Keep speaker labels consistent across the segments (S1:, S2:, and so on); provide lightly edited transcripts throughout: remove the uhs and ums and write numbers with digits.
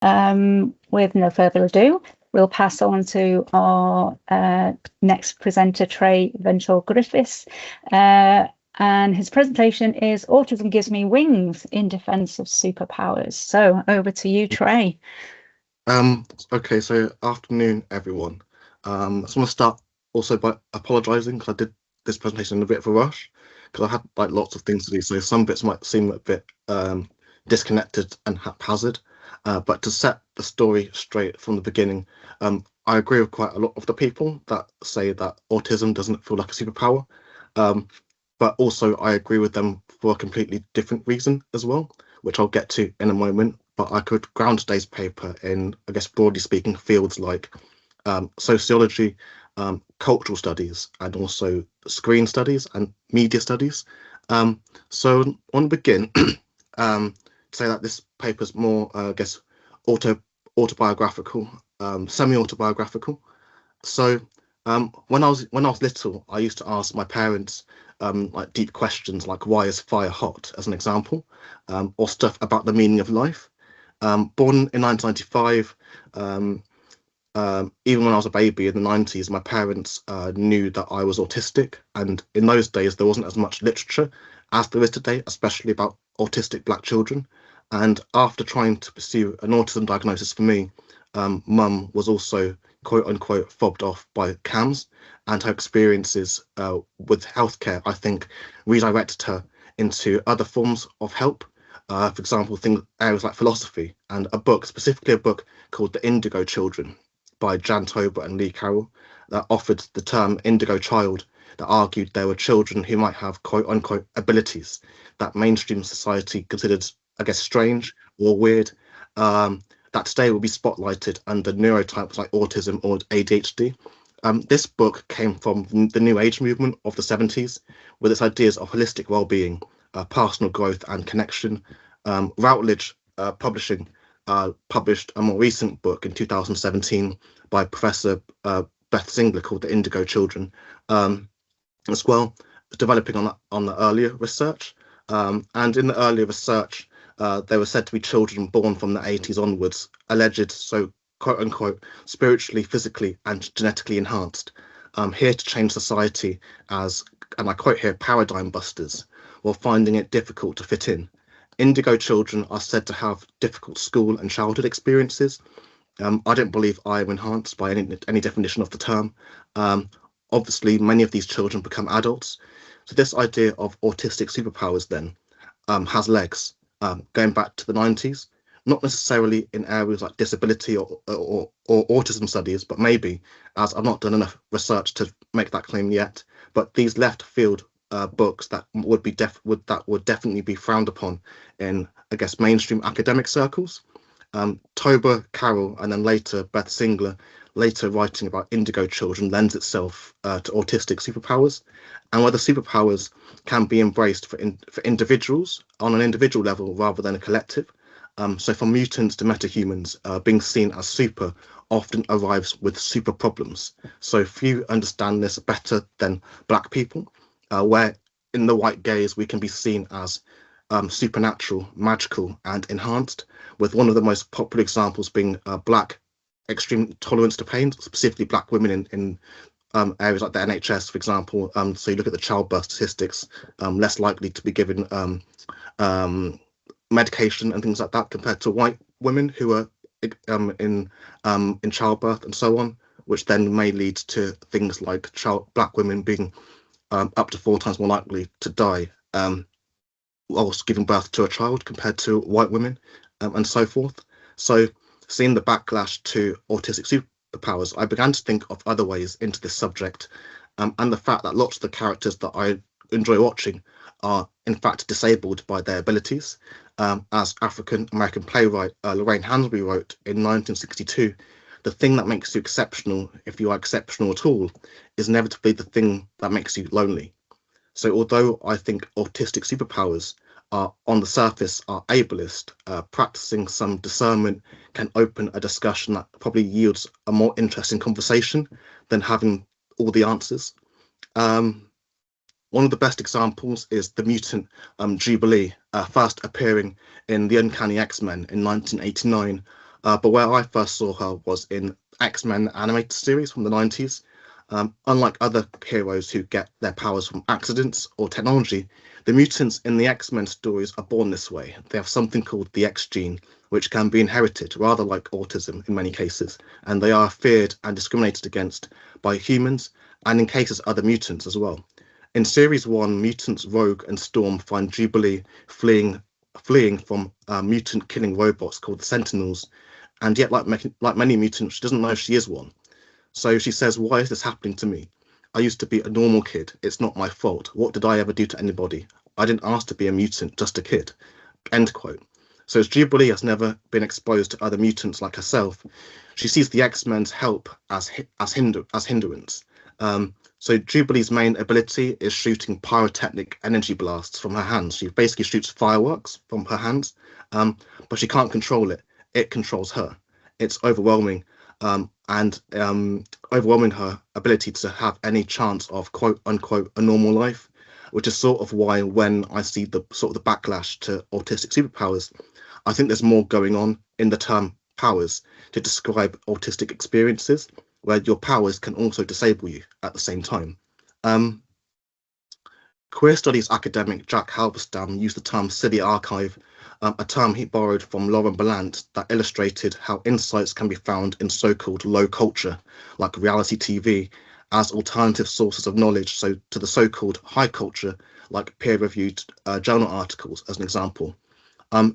S1: With no further ado, we'll pass on to our next presenter, Trey Ventour-Griffiths, and his presentation is Autism Gives Me Wings in Defense of Superpowers. So over to you, Trey.
S2: Okay, so afternoon, everyone. I just want to start also by apologising because I did this presentation in a bit of a rush because I had like lots of things to do, so some bits might seem a bit disconnected and haphazard. But to set the story straight from the beginning, I agree with quite a lot of the people that say that autism doesn't feel like a superpower. But also I agree with them for a completely different reason as well, which I'll get to in a moment. But I could ground today's paper in, I guess, broadly speaking, fields like sociology, cultural studies, and also screen studies and media studies. So I want to begin say that this paper is more, I guess, autobiographical, semi-autobiographical. So when I was little, I used to ask my parents like deep questions like why is fire hot, as an example, or stuff about the meaning of life. Born in 1995, even when I was a baby in the 90s, my parents knew that I was autistic, and in those days there wasn't as much literature as there is today, especially about autistic Black children. And after trying to pursue an autism diagnosis for me, mum was also quote unquote fobbed off by CAMS, and her experiences with healthcare, I think, redirected her into other forms of help. For example, areas like philosophy, and a book, specifically a book called The Indigo Children by Jan Tober and Lee Carroll, that offered the term indigo child, that argued there were children who might have quote unquote abilities that mainstream society considered, I guess, strange or weird, that today will be spotlighted under neurotypes like autism or ADHD. This book came from the New Age movement of the 70s, with its ideas of holistic well-being, personal growth and connection. Routledge Publishing published a more recent book in 2017 by Professor Beth Singler called The Indigo Children, as well, developing on the earlier research. And in the earlier research, they were said to be children born from the 80s onwards, alleged, so quote unquote, spiritually, physically, and genetically enhanced, here to change society as, and I quote here, paradigm busters, while finding it difficult to fit in. Indigo children are said to have difficult school and childhood experiences. I don't believe I am enhanced by any definition of the term. Obviously, many of these children become adults. So this idea of autistic superpowers then has legs, going back to the 90s, not necessarily in areas like disability or autism studies, but maybe, as I've not done enough research to make that claim yet, but these left field books that would definitely be frowned upon in, I guess, mainstream academic circles. Tober, Carroll, and then later Beth Singler, later writing about indigo children, lends itself to autistic superpowers, and whether superpowers can be embraced for individuals on an individual level rather than a collective. So from mutants to metahumans, being seen as super often arrives with super problems. So few understand this better than Black people, where in the white gaze we can be seen as supernatural, magical, and enhanced, with one of the most popular examples being Black extreme tolerance to pain, specifically Black women in areas like the NHS, for example. So you look at the childbirth statistics, less likely to be given medication and things like that compared to white women who are in childbirth and so on, which then may lead to things like Black women being up to 4 times more likely to die whilst giving birth to a child compared to white women, and so forth. So seeing the backlash to autistic superpowers, I began to think of other ways into this subject, and the fact that lots of the characters that I enjoy watching are in fact disabled by their abilities. As African-American playwright Lorraine Hansberry wrote in 1962, the thing that makes you exceptional, if you are exceptional at all, is inevitably the thing that makes you lonely. So although I think autistic superpowers are on the surface are ableist, practicing some discernment can open a discussion that probably yields a more interesting conversation than having all the answers. One of the best examples is the mutant Jubilee, first appearing in The Uncanny X-Men in 1989, But where I first saw her was in X-Men animated series from the 90s. Unlike other heroes who get their powers from accidents or technology, the mutants in the X-Men stories are born this way. They have something called the X gene, which can be inherited, rather like autism in many cases, and they are feared and discriminated against by humans and in cases other mutants as well. In series one, mutants Rogue and Storm find Jubilee fleeing from mutant killing robots called the Sentinels, and yet like many mutants, she doesn't know she is one. So she says, "Why is this happening to me? I used to be a normal kid. It's not my fault. What did I ever do to anybody? I didn't ask to be a mutant, just a kid." End quote. So as Jubilee has never been exposed to other mutants like herself, she sees the X-Men's help as hindrance. So Jubilee's main ability is shooting pyrotechnic energy blasts from her hands. She basically shoots fireworks from her hands, but she can't control it. It controls her. It's overwhelming, and overwhelming her ability to have any chance of quote unquote a normal life, which is sort of why when I see the sort of the backlash to autistic superpowers, I think there's more going on in the term powers to describe autistic experiences where your powers can also disable you at the same time. Um, Queer studies academic Jack Halberstam used the term silly archive, a term he borrowed from Laurent Ballant that illustrated how insights can be found in so-called low culture, like reality TV, as alternative sources of knowledge, so to the so-called high culture, like peer-reviewed journal articles, as an example.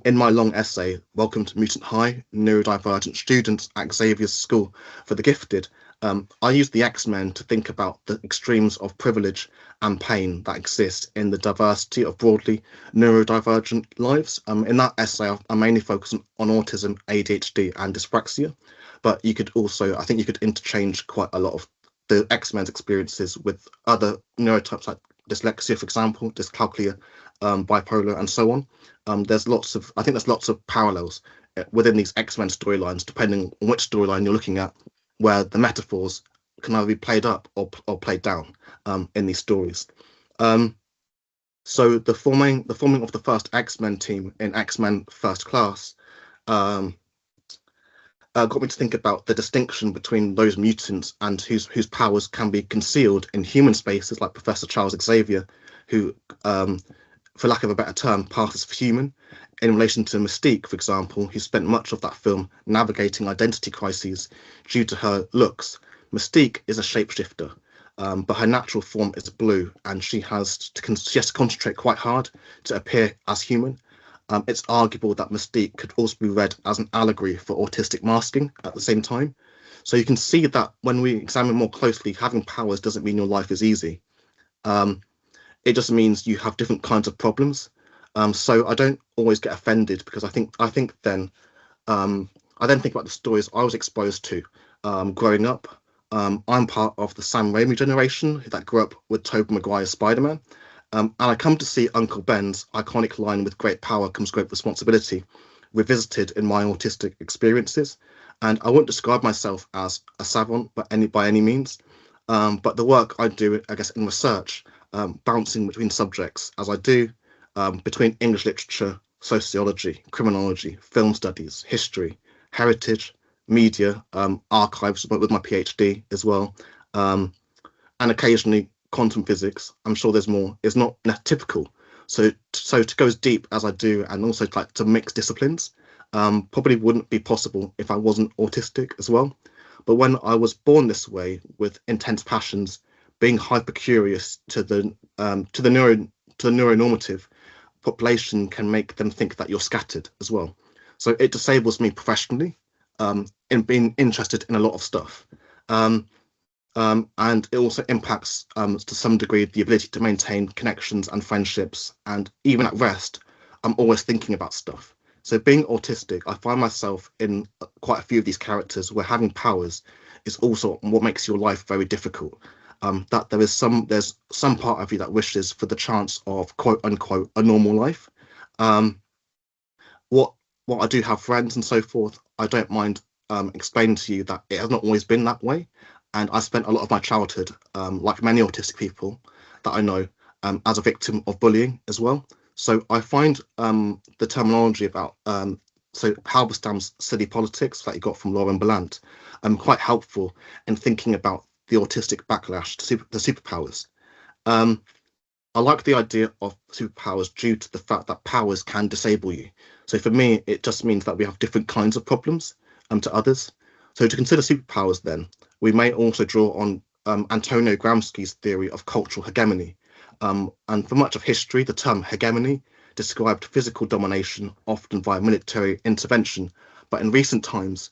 S2: In my long essay, Welcome to Mutant High, Neurodivergent Students at Xavier's School for the Gifted, I use the X-Men to think about the extremes of privilege and pain that exist in the diversity of broadly neurodivergent lives. In that essay, I mainly focus on autism, ADHD, and dyspraxia, but you could also, I think you could interchange quite a lot of the X-Men's experiences with other neurotypes like dyslexia, for example, dyscalculia, bipolar, and so on. I think there's lots of parallels within these X-Men storylines, depending on which storyline you're looking at, where the metaphors can either be played up or played down in these stories. So the forming of the first X-Men team in X-Men First Class got me to think about the distinction between those mutants and whose powers can be concealed in human spaces, like Professor Charles Xavier, who, for lack of a better term, passes for human, in relation to Mystique, for example, who spent much of that film navigating identity crises due to her looks. Mystique is a shapeshifter, but her natural form is blue, and she has to concentrate quite hard to appear as human. It's arguable that Mystique could also be read as an allegory for autistic masking at the same time. So you can see that when we examine more closely, having powers doesn't mean your life is easy. It just means you have different kinds of problems. So I don't always get offended because I think then I then think about the stories I was exposed to growing up. I'm part of the Sam Raimi generation that grew up with Tobey Maguire's Spider-Man. And I come to see Uncle Ben's iconic line, "With great power comes great responsibility," revisited in my autistic experiences. And I wouldn't describe myself as a savant by any means. But the work I do, I guess, in research, bouncing between subjects as I do, between English literature, sociology, criminology, film studies, history, heritage, media, archives with my PhD as well, and occasionally quantum physics. I'm sure there's more. It's not typical. So to go as deep as I do, and also like to mix disciplines, probably wouldn't be possible if I wasn't autistic as well. But when I was born this way, with intense passions, being hyper curious to the neuronormative population can make them think that you're scattered as well. So it disables me professionally in being interested in a lot of stuff. And it also impacts, to some degree, the ability to maintain connections and friendships. And even at rest, I'm always thinking about stuff. So being autistic, I find myself in quite a few of these characters where having powers is also what makes your life very difficult. That there's some part of you that wishes for the chance of quote unquote a normal life. What I do have friends and so forth, I don't mind explaining to you that it has not always been that way. And I spent a lot of my childhood, like many autistic people that I know, as a victim of bullying as well. So I find the terminology about so Halberstam's Silly Politics that he got from Lauren Belant, quite helpful in thinking about the autistic backlash to the superpowers. I like the idea of superpowers due to the fact that powers can disable you. So for me, it just means that we have different kinds of problems to others. So to consider superpowers then, we may also draw on Antonio Gramsci's theory of cultural hegemony. And for much of history, the term hegemony described physical domination, often via military intervention. But in recent times,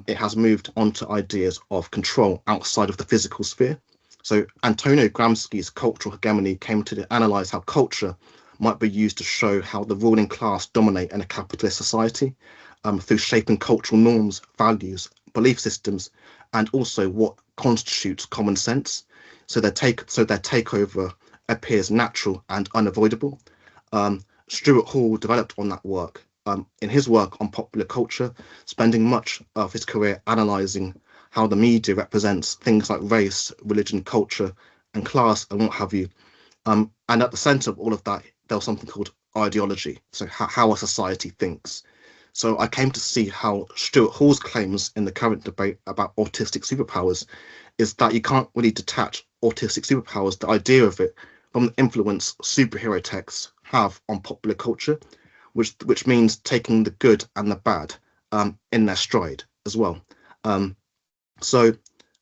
S2: it has moved on to ideas of control outside of the physical sphere. So Antonio Gramsci's cultural hegemony came to analyse how culture might be used to show how the ruling class dominate in a capitalist society through shaping cultural norms, values, belief systems, and also what constitutes common sense. So their takeover appears natural and unavoidable. Stuart Hall developed on that work in his work on popular culture, spending much of his career analysing how the media represents things like race, religion, culture, and class, and what have you. And at the centre of all of that, there was something called ideology, so how a society thinks. So I came to see how Stuart Hall's claims in the current debate about autistic superpowers is that you can't really detach autistic superpowers, the idea of it, from the influence superhero texts have on popular culture, which means taking the good and the bad in their stride as well. So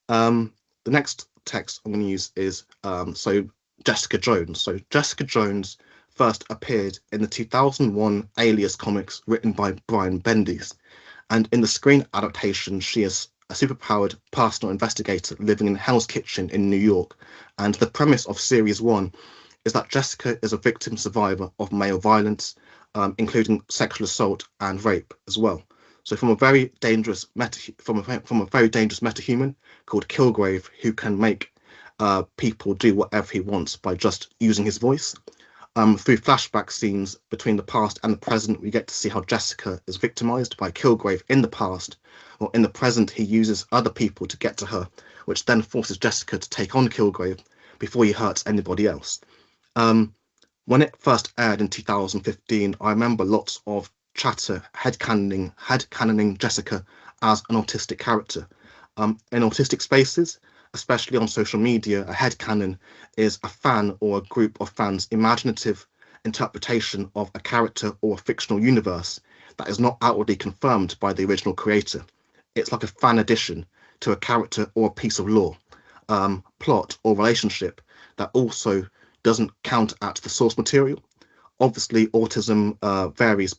S2: the next text I'm going to use is Jessica Jones. So Jessica Jones first appeared in the 2001 Alias comics written by Brian Bendis. And in the screen adaptation, she is a superpowered personal investigator living in Hell's Kitchen in New York. And the premise of series 1 is that Jessica is a victim survivor of male violence, including sexual assault and rape as well. So from a very dangerous metahuman called Kilgrave, who can make people do whatever he wants by just using his voice. Through flashback scenes between the past and the present, we get to see how Jessica is victimized by Kilgrave in the past, or in the present he uses other people to get to her, which then forces Jessica to take on Kilgrave before he hurts anybody else. When it first aired in 2015, I remember lots of chatter headcanoning Jessica as an autistic character. In autistic spaces, especially on social media, a headcanon is a fan or a group of fans' imaginative interpretation of a character or a fictional universe that is not outwardly confirmed by the original creator. It's like a fan addition to a character or a piece of lore, plot or relationship that also doesn't counteract the source material. Obviously, autism varies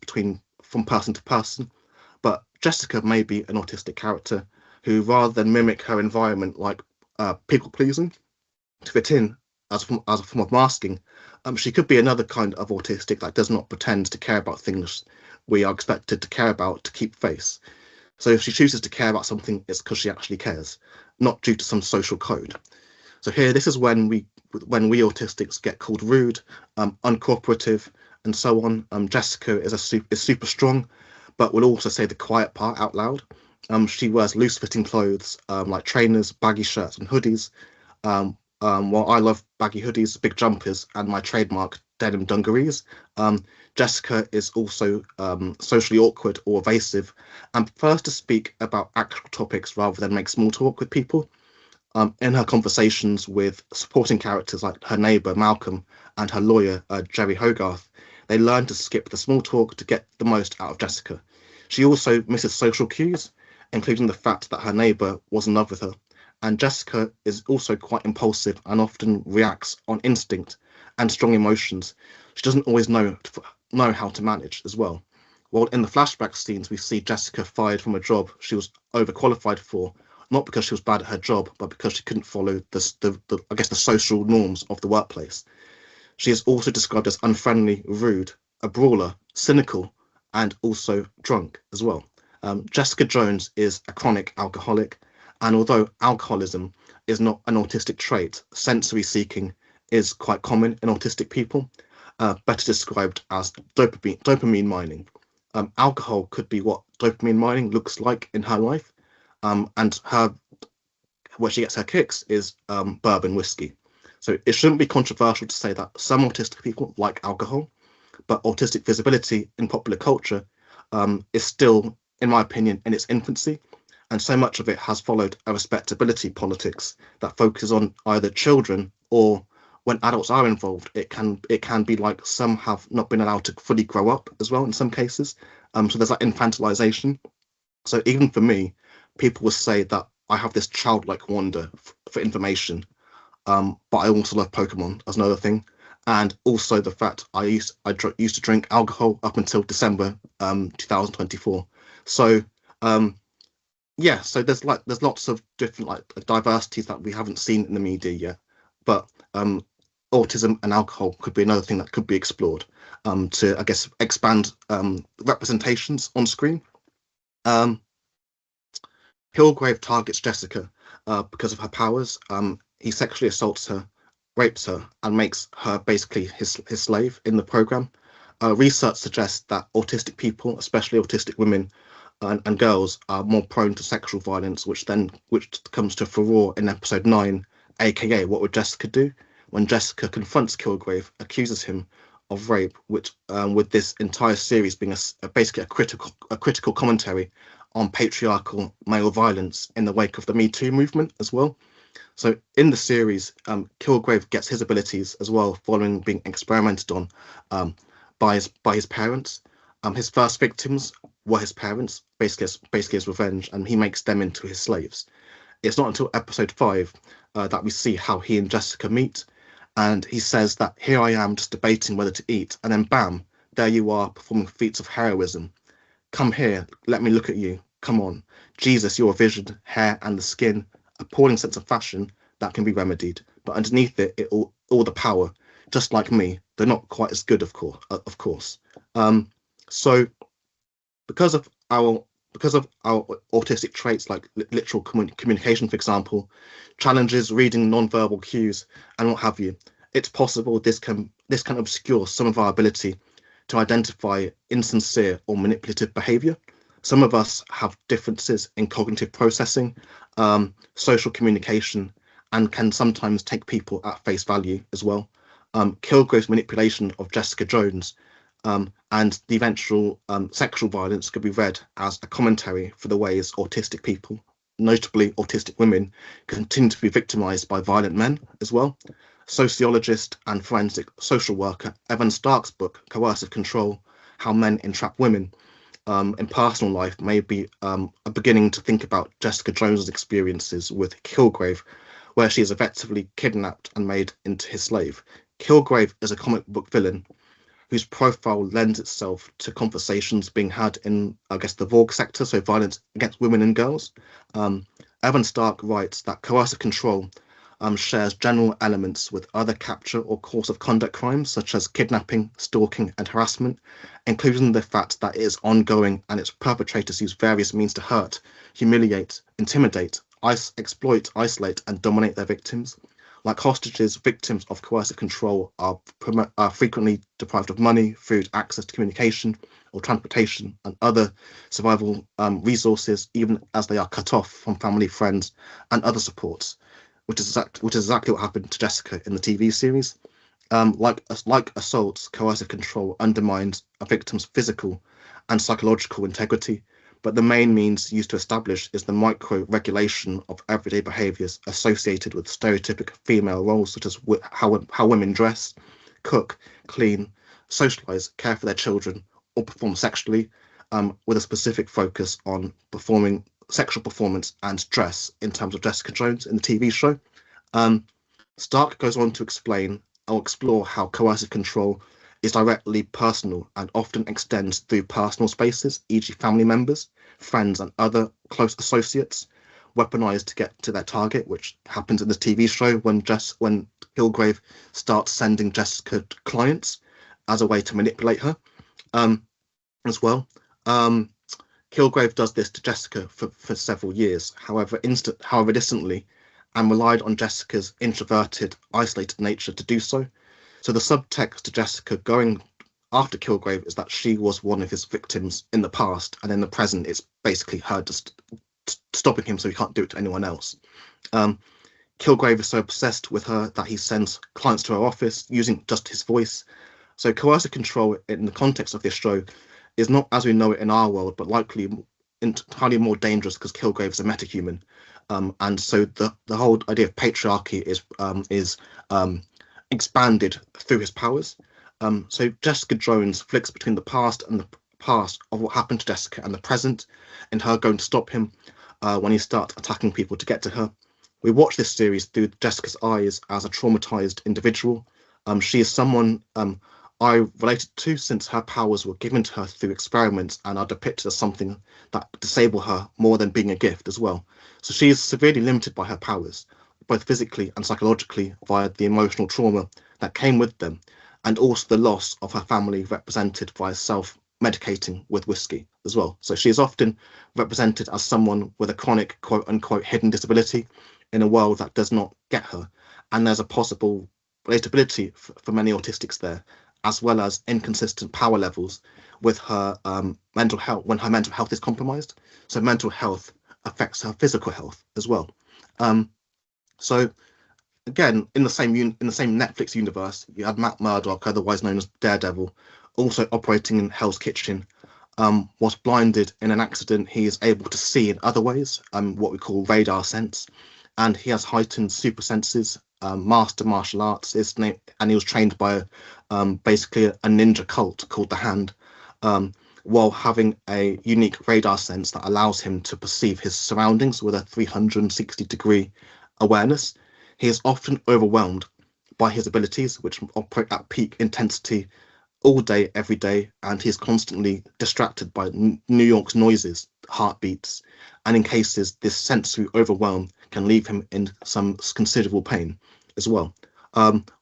S2: from person to person, but Jessica may be an autistic character who, rather than mimic her environment like people pleasing to fit in as a form of masking, she could be another kind of autistic that does not pretend to care about things we are expected to care about to keep face. So if she chooses to care about something, it's because she actually cares, not due to some social code. So here, this is when we autistics get called rude, uncooperative, and so on. Jessica is super strong, but will also say the quiet part out loud. She wears loose-fitting clothes like trainers, baggy shirts, and hoodies. While I love baggy hoodies, big jumpers, and my trademark denim dungarees, Jessica is also socially awkward or evasive and prefers to speak about actual topics rather than make small talk with people. In her conversations with supporting characters like her neighbour Malcolm and her lawyer Jerry Hogarth, they learn to skip the small talk to get the most out of Jessica. She also misses social cues, including the fact that her neighbour was in love with her. And Jessica is also quite impulsive and often reacts on instinct and strong emotions. She doesn't always know how to manage as well. While in the flashback scenes, we see Jessica fired from a job she was overqualified for, not because she was bad at her job, but because she couldn't follow the social norms of the workplace. She is also described as unfriendly, rude, a brawler, cynical, and also drunk as well. Jessica Jones is a chronic alcoholic, and although alcoholism is not an autistic trait, sensory seeking is quite common in autistic people, better described as dopamine mining. Alcohol could be what dopamine mining looks like in her life, and where she gets her kicks is bourbon whiskey. So it shouldn't be controversial to say that some autistic people like alcohol, but autistic visibility in popular culture is still, in my opinion, in its infancy, and so much of it has followed a respectability politics that focuses on either children, or when adults are involved, it can be like some have not been allowed to fully grow up as well in some cases. So there's that infantilization. So even for me, people will say that I have this childlike wonder for information, but I also love Pokemon as another thing, and also the fact I used to drink alcohol up until December 2024. So yeah, so there's lots of different like diversities that we haven't seen in the media yet, but autism and alcohol could be another thing that could be explored to, I guess, expand representations on screen. Kilgrave targets Jessica because of her powers. He sexually assaults her, rapes her, and makes her basically his slave in the program. Research suggests that autistic people, especially autistic women and girls, are more prone to sexual violence, which comes to furore in episode 9, aka What Would Jessica Do? When Jessica confronts Kilgrave, accuses him of rape, which with this entire series being basically a critical commentary on patriarchal male violence in the wake of the Me Too movement as well. So in the series, Kilgrave gets his abilities as well following being experimented on by his parents. His first victims were his parents, basically as revenge, and he makes them into his slaves. It's not until episode 5 that we see how he and Jessica meet, and he says that here I am just debating whether to eat, and then bam, there you are performing feats of heroism. Come here, let me look at you. Come on. Jesus, your vision, hair, and the skin, appalling sense of fashion that can be remedied. But underneath it all the power, just like me, though not quite as good, of course. So because of our autistic traits like literal communication, for example, challenges reading non-verbal cues, and what have you, it's possible this can obscure some of our ability to identify insincere or manipulative behavior. Some of us have differences in cognitive processing, social communication, and can sometimes take people at face value as well. Kilgrave's manipulation of Jessica Jones and the eventual sexual violence could be read as a commentary for the ways autistic people, notably autistic women, continue to be victimized by violent men as well. Sociologist and forensic social worker Evan Stark's book, Coercive Control, How Men Entrap Women in Personal Life, may be a beginning to think about Jessica Jones's experiences with Kilgrave, where she is effectively kidnapped and made into his slave. Kilgrave is a comic book villain whose profile lends itself to conversations being had in, I guess, the Vogue sector, so violence against women and girls. Evan Stark writes that Coercive Control shares general elements with other capture or course of conduct crimes, such as kidnapping, stalking, and harassment, including the fact that it is ongoing and its perpetrators use various means to hurt, humiliate, intimidate, exploit, isolate, and dominate their victims. Like hostages, victims of coercive control are frequently deprived of money, food, access to communication or transportation, and other survival resources, even as they are cut off from family, friends, and other supports, which is exactly what happened to Jessica in the TV series. Like assaults, coercive control undermines a victim's physical and psychological integrity, but the main means used to establish is the micro-regulation of everyday behaviours associated with stereotypic female roles, such as how women dress, cook, clean, socialise, care for their children, or perform sexually, with a specific focus on performing sexual performance and dress in terms of Jessica Jones in the TV show. Stark goes on to explore how coercive control is directly personal and often extends through personal spaces, e.g. family members, friends, and other close associates, weaponized to get to their target, which happens in the TV show when Kilgrave starts sending Jessica to clients as a way to manipulate her as well. Kilgrave does this to Jessica for several years, however distantly, and relied on Jessica's introverted, isolated nature to do so. So the subtext to Jessica going after Kilgrave is that she was one of his victims in the past, and in the present it's basically her just stopping him so he can't do it to anyone else. Kilgrave is so obsessed with her that he sends clients to her office using just his voice. So coercive control in the context of this show is not as we know it in our world, but likely entirely more dangerous because Kilgrave is a metahuman. And so the whole idea of patriarchy is expanded through his powers. So Jessica Jones flicks between the past of what happened to Jessica and the present, and her going to stop him when he starts attacking people to get to her. We watch this series through Jessica's eyes as a traumatized individual. She is someone I related to since her powers were given to her through experiments and are depicted as something that disable her more than being a gift as well. So she is severely limited by her powers, both physically and psychologically, via the emotional trauma that came with them, and also the loss of her family represented by self-medicating with whiskey as well. So she is often represented as someone with a chronic, quote-unquote, hidden disability in a world that does not get her. And there's a possible relatability for many autistics there, as well as inconsistent power levels with her mental health when her mental health is compromised. So mental health affects her physical health as well. So again, in the same Netflix universe, you had Matt Murdock, otherwise known as Daredevil, also operating in Hell's Kitchen. Was blinded in an accident. He is able to see in other ways, what we call radar sense, and he has heightened super senses. Master martial arts is name, and he was trained by basically a ninja cult called the Hand, while having a unique radar sense that allows him to perceive his surroundings with a 360-degree awareness. He is often overwhelmed by his abilities, which operate at peak intensity all day, every day, and he's constantly distracted by New York's noises, heartbeats, and in cases, this sensory overwhelm can leave him in some considerable pain as well.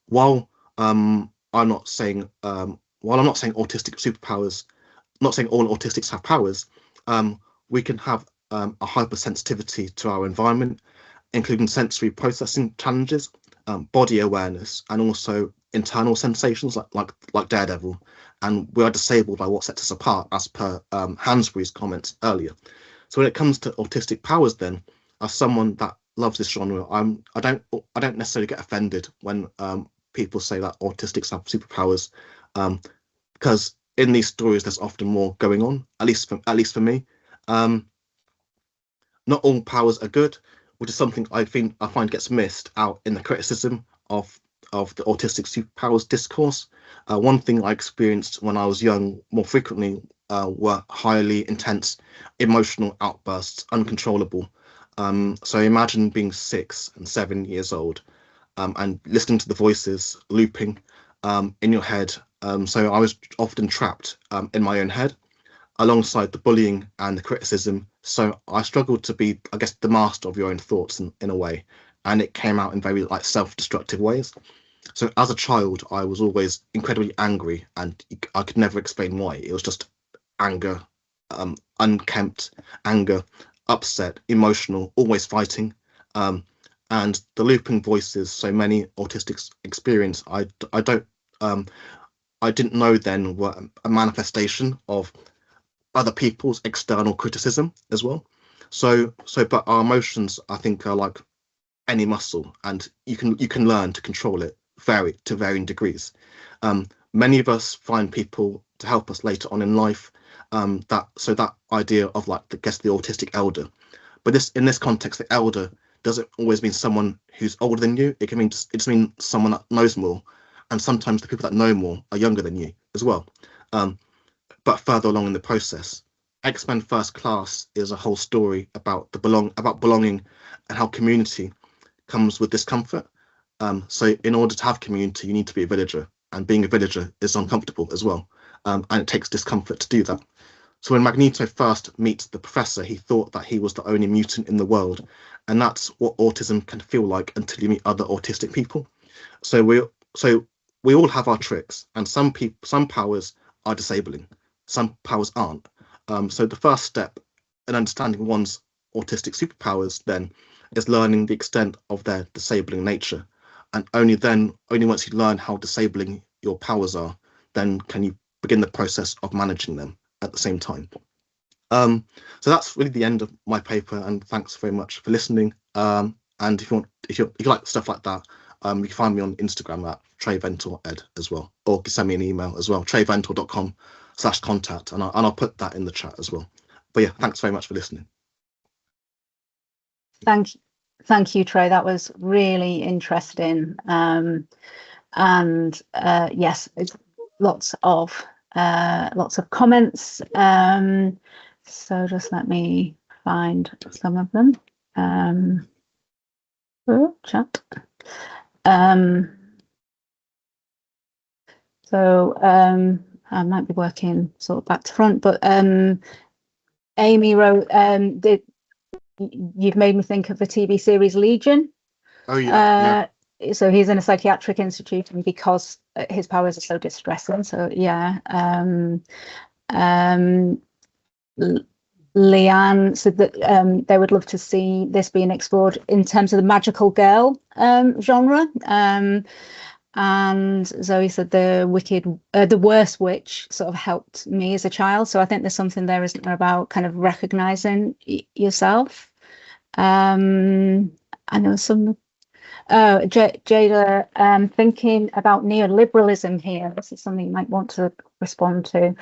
S2: While I'm not saying autistic superpowers, not saying all autistics have powers, we can have a hypersensitivity to our environment, including sensory processing challenges, body awareness, and also internal sensations like Daredevil, and we are disabled by what sets us apart, as per Hansbury's comments earlier. So when it comes to autistic powers, then, as someone that loves this genre, I don't necessarily get offended when people say that autistics have superpowers, because in these stories there's often more going on. At least for me, not all powers are good, which is something I find gets missed out in the criticism of the autistic superpowers discourse. One thing I experienced when I was young more frequently were highly intense emotional outbursts, uncontrollable. So imagine being 6 and 7 years old and listening to the voices looping in your head. So I was often trapped in my own head, alongside the bullying and the criticism. So I struggled to be, I guess, the master of your own thoughts in a way, and it came out in very self-destructive ways. So as a child, I was always incredibly angry, and I could never explain why. It was just anger, unkempt anger, upset, emotional, always fighting. And the looping voices so many autistics experience, I didn't know then were a manifestation of other people's external criticism as well. But our emotions, I think, are like any muscle, and you can learn to control it to varying degrees. Many of us find people to help us later on in life. That idea of the autistic elder, but in this context, the elder doesn't always mean someone who's older than you. It just mean someone that knows more, and sometimes the people that know more are younger than you as well. But further along in the process, X-Men First Class is a whole story about belonging and how community comes with discomfort. So in order to have community, you need to be a villager, and being a villager is uncomfortable as well, and it takes discomfort to do that. So when Magneto first meets the professor, he thought that he was the only mutant in the world, and that's what autism can feel like until you meet other autistic people. So we all have our tricks, and some powers are disabling, some powers aren't. So the first step in understanding one's autistic superpowers then is learning the extent of their disabling nature, and only once you learn how disabling your powers are, then can you begin the process of managing them at the same time. So that's really the end of my paper, and thanks very much for listening. And if you like stuff like that, you can find me on Instagram at TreyVentourEd as well, or send me an email as well, treyventour.com/ /contact, and I'll put that in the chat as well. But yeah, thanks very much for listening.
S1: Thank you, Trey. That was really interesting. And yes, it's lots of comments. So just let me find some of them. Chat. So I might be working sort of back to front, but Amy wrote, you've made me think of the TV series Legion.
S2: Oh yeah.
S1: So he's in a psychiatric institution because his powers are so distressing. So yeah. Leanne said that they would love to see this being explored in terms of the magical girl genre. And Zoe said the worst witch sort of helped me as a child. So I think there's something there, isn't there, about kind of recognizing yourself. I know some. Jada, thinking about neoliberalism here. This is something you might want to respond to.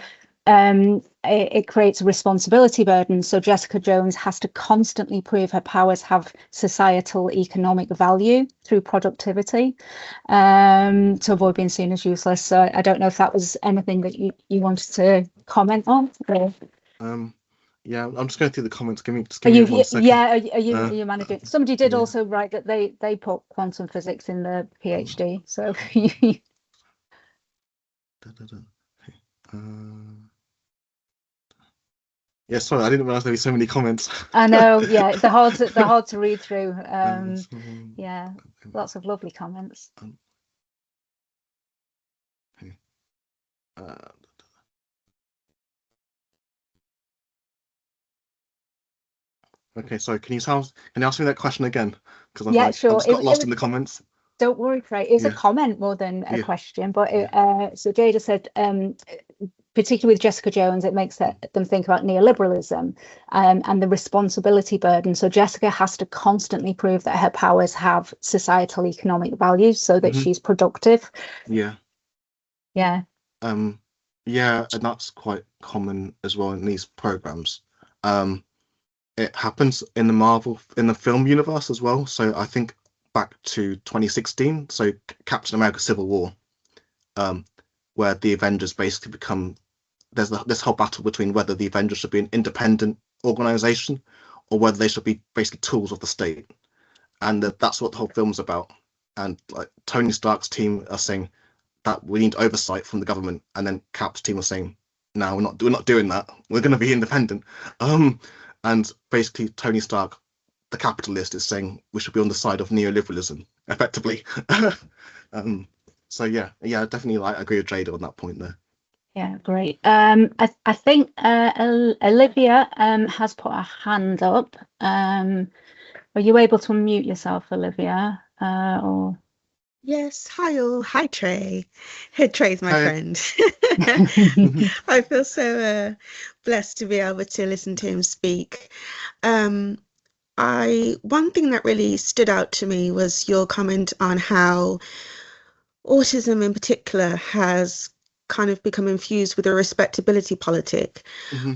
S1: It creates a responsibility burden. So Jessica Jones has to constantly prove her powers have societal economic value through productivity to avoid being seen as useless. So I don't know if that was anything that you wanted to comment on. Or...
S2: Yeah, I'm just going through the comments. Give me 1 second.
S1: Yeah, are you managing? Somebody did also write that they put quantum physics in the PhD. So
S2: yeah, sorry, I didn't realize there were so many comments.
S1: I know, yeah, they're hard to read through. Yeah, lots of lovely comments.
S2: Okay, so can you ask me that question again? Because
S1: yeah, sure.
S2: I just got lost in the comments.
S1: Don't worry, Trey. It's a comment more than a question. But so Jada said, particularly with Jessica Jones, it makes them think about neoliberalism and the responsibility burden. So Jessica has to constantly prove that her powers have societal economic value so that she's productive.
S2: Yeah.
S1: Yeah.
S2: Yeah, and that's quite common as well in these programs. It happens in the film universe as well. So I think back to 2016, so Captain America Civil War, where the Avengers basically there's this whole battle between whether the Avengers should be an independent organization or whether they should be basically tools of the state. And that's what the whole film's about. And like Tony Stark's team are saying that we need oversight from the government, and then Cap's team are saying, no, we're not doing that. We're going to be independent. And basically Tony Stark, the capitalist, is saying we should be on the side of neoliberalism, effectively. So yeah, definitely, I agree with Jada on that point there.
S1: Yeah, great. I think Olivia has put her hand up. Are you able to unmute yourself, Olivia? Or
S3: yes, hi all. Hi Trey. Trey's my friend. I feel so blessed to be able to listen to him speak. One thing that really stood out to me was your comment on how autism in particular has kind of become infused with a respectability politic,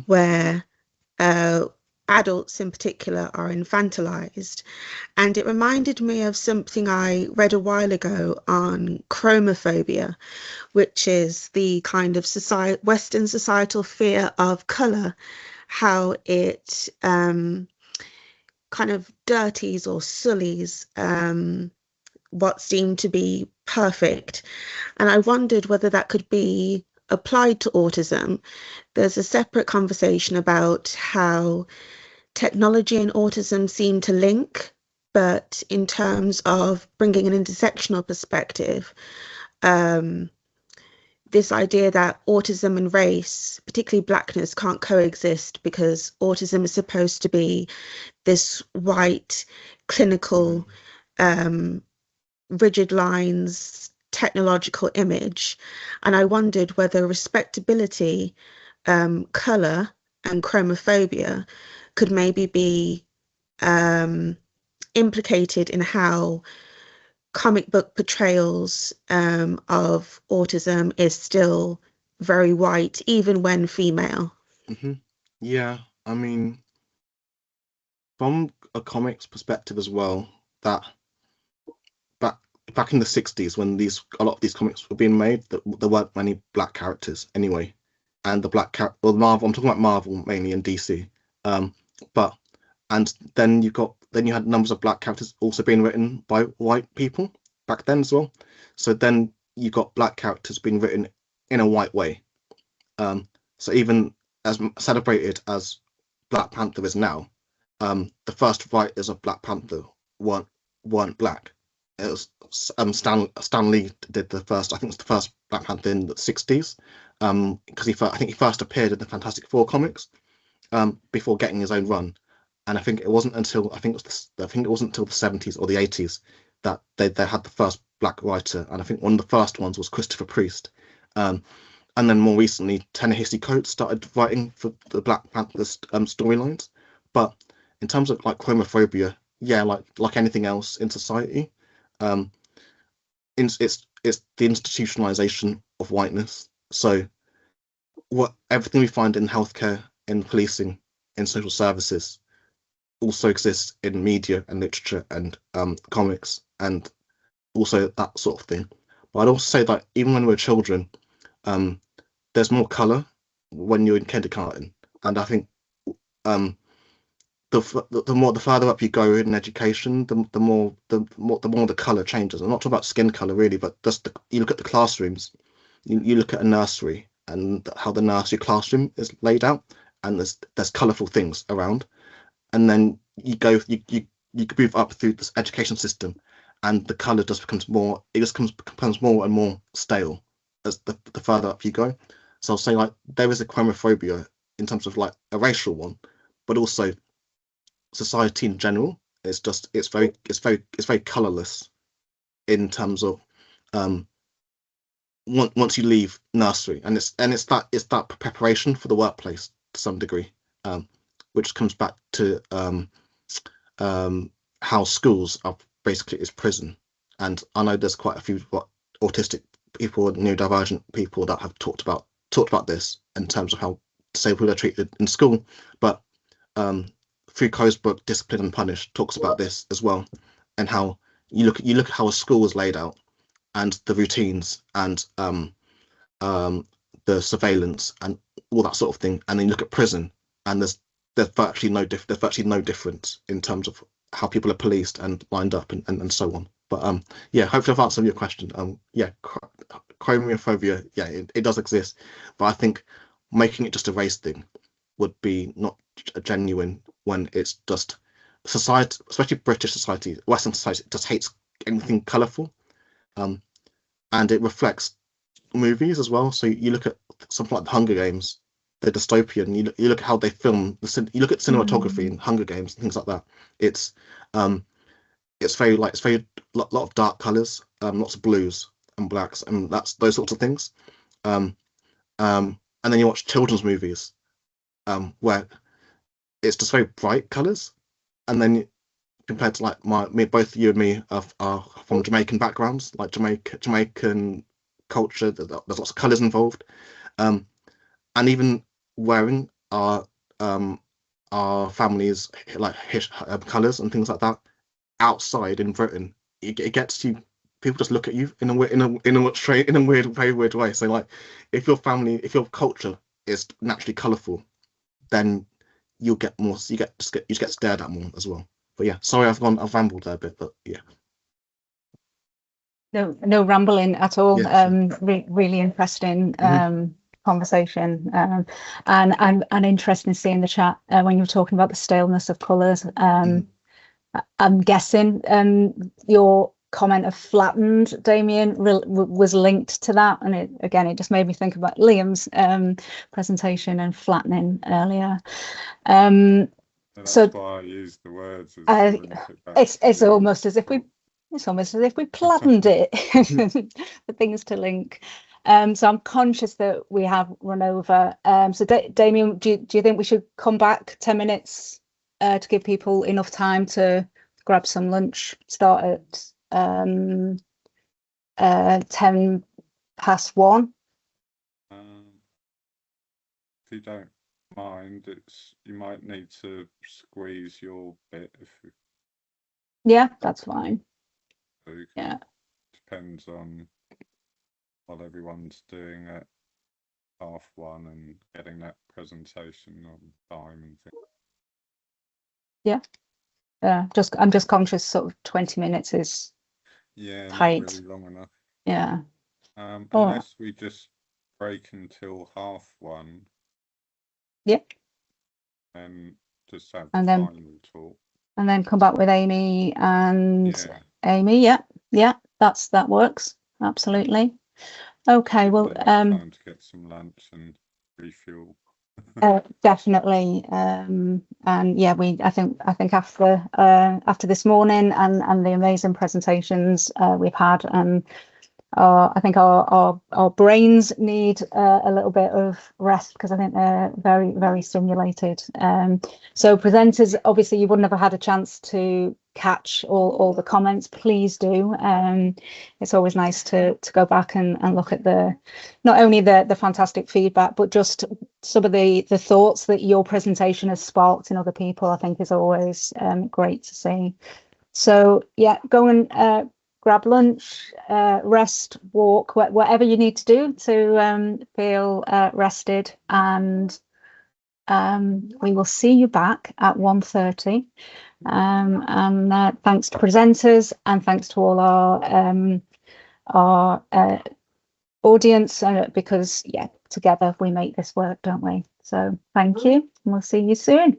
S3: where adults in particular are infantilized. And it reminded me of something I read a while ago on chromophobia, which is the kind of Western societal fear of color, how it kind of dirties or sullies what seemed to be perfect. And I wondered whether that could be applied to autism. There's a separate conversation about how technology and autism seem to link, but in terms of bringing an intersectional perspective, this idea that autism and race, particularly blackness, can't coexist because autism is supposed to be this white, clinical, rigid lines, technological image. And I wondered whether respectability, color, and chromophobia could maybe be implicated in how comic book portrayals of autism is still very white, even when female.
S2: Yeah, I mean, from a comics perspective as well, that back in the 60s when a lot of these comics were being made, that there weren't many black characters anyway, and the black character, well, Marvel, I'm talking about Marvel mainly and DC, but and then you had numbers of black characters also being written by white people back then as well. So then you got black characters being written in a white way. So even as celebrated as Black Panther is now, the first writers of Black Panther weren't black. It was Stan Lee did the first. I think it's the first Black Panther in the 60s, because I think he first appeared in the Fantastic Four comics, before getting his own run. And I think it wasn't until the 70s or the 80s that they had the first black writer. And I think one of the first ones was Christopher Priest. And then more recently, Ta-Nehisi Coates started writing for the Black Panther storylines. But in terms of like homophobia, yeah, like anything else in society, it's the institutionalization of whiteness. So everything we find in healthcare, in policing, in social services, also exists in media and literature and comics and also that sort of thing. But I'd also say that even when we're children, there's more color when you're in kindergarten, and I think the further up you go in education, the more the color changes. I'm not talking about skin color really, but just you look at the classrooms, you look at a nursery and how the nursery classroom is laid out, and there's colorful things around, and then you move up through this education system, and the color just becomes more. It just becomes more and more stale as the further up you go. So I'll say like there is a homophobia in terms of like a racial one, but also society in general. It's very colorless in terms of once you leave nursery, and it's that preparation for the workplace to some degree, which comes back to how schools are basically is prison. And I know there's quite a few autistic people and neurodivergent people that have talked about this in terms of how disabled are treated in school. But Foucault's book Discipline and Punish talks about this as well, and how you look at how a school is laid out and the routines and the surveillance and all that sort of thing, and then you look at prison and there's virtually no difference in terms of how people are policed and lined up and so on. But yeah, hopefully I've answered your question. Yeah, homophobia, yeah, it does exist, but I think making it just a race thing would be not a genuine when it's just society, especially British society, Western society, just hates anything colourful, and it reflects movies as well. So you look at something like the Hunger Games, they're dystopian. You look at how they film, you look at cinematography in Hunger Games and things like that. It's very lot of dark colours, lots of blues and blacks, and that's those sorts of things. And then you watch children's movies, where it's just very bright colours, and then compared to like both you and me are from Jamaican backgrounds, like Jamaican culture. There's lots of colours involved, and even wearing our families like colours and things like that outside in Britain, it gets you. People just look at you in a very weird way. So like, if your culture is naturally colourful, then you get stared at more as well. But yeah, sorry, I've rambled there a bit, but yeah.
S1: No rambling at all.
S2: Yeah,
S1: Really interesting conversation, and interesting to see in the chat when you were talking about the staleness of colours. I'm guessing your comment of flattened, Damien, was linked to that, and it just made me think about Liam's presentation and flattening earlier.
S4: That's why I used the words.
S1: It's almost as if we planned it for things to link. So I'm conscious that we have run over. So Damien, do you think we should come back 10 minutes to give people enough time to grab some lunch? Start at 10 past 1.
S4: if you don't mind, you might need to squeeze your bit if you.
S1: Yeah, that's fine.
S4: Yeah. Depends on what everyone's doing at 1:30 and getting that presentation on time and things.
S1: Yeah. I'm just conscious sort of 20 minutes is tight.
S4: Not really long enough.
S1: Yeah.
S4: Unless we just break until 1:30.
S1: Yeah.
S4: And just have
S1: and
S4: the
S1: then
S4: final talk.
S1: And then come back with Amy and Amy. Yeah, that works. Absolutely. Okay, well,
S4: time to get some lunch and refuel.
S1: definitely. And yeah, I think after this morning and the amazing presentations we've had, and I think our brains need a little bit of rest, because I think they're very, very stimulated. So presenters, obviously you wouldn't have had a chance to catch all the comments. Please do. It's always nice to go back and look at not only the fantastic feedback, but just some of the thoughts that your presentation has sparked in other people. I think is always great to see. So yeah, go and grab lunch, rest, walk, whatever you need to do to feel rested, and we will see you back at 1:30. And thanks to presenters, and thanks to all our audience, because yeah, together we make this work, don't we? So thank you, and we'll see you soon.